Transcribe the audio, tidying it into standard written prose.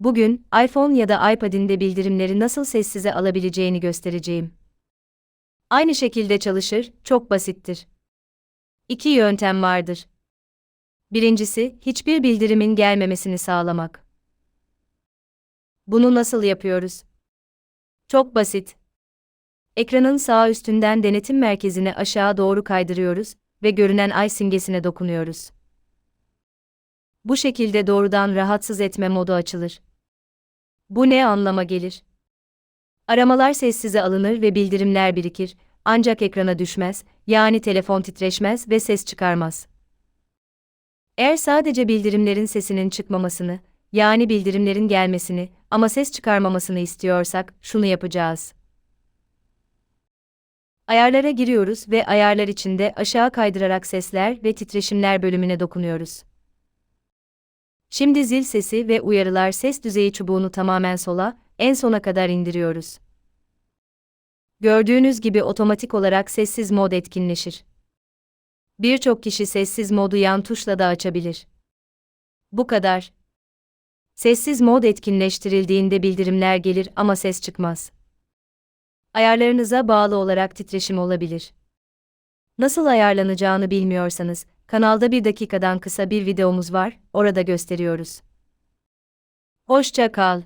Bugün, iPhone ya da iPad'inde bildirimleri nasıl sessize alabileceğini göstereceğim. Aynı şekilde çalışır, çok basittir. İki yöntem vardır. Birincisi, hiçbir bildirimin gelmemesini sağlamak. Bunu nasıl yapıyoruz? Çok basit. Ekranın sağ üstünden denetim merkezini aşağı doğru kaydırıyoruz ve görünen ay simgesine dokunuyoruz. Bu şekilde doğrudan rahatsız etme modu açılır. Bu ne anlama gelir? Aramalar sessize alınır ve bildirimler birikir, ancak ekrana düşmez, yani telefon titreşmez ve ses çıkarmaz. Eğer sadece bildirimlerin sesinin çıkmamasını, yani bildirimlerin gelmesini ama ses çıkarmamasını istiyorsak, şunu yapacağız. Ayarlara giriyoruz ve ayarlar içinde aşağı kaydırarak sesler ve titreşimler bölümüne dokunuyoruz. Şimdi zil sesi ve uyarılar ses düzeyi çubuğunu tamamen sola, en sona kadar indiriyoruz. Gördüğünüz gibi otomatik olarak sessiz mod etkinleşir. Birçok kişi sessiz modu yan tuşla da açabilir. Bu kadar. Sessiz mod etkinleştirildiğinde bildirimler gelir ama ses çıkmaz. Ayarlarınıza bağlı olarak titreşim olabilir. Nasıl ayarlanacağını bilmiyorsanız, kanalda 1 dakikadan kısa bir videomuz var, orada gösteriyoruz. Hoşça kal.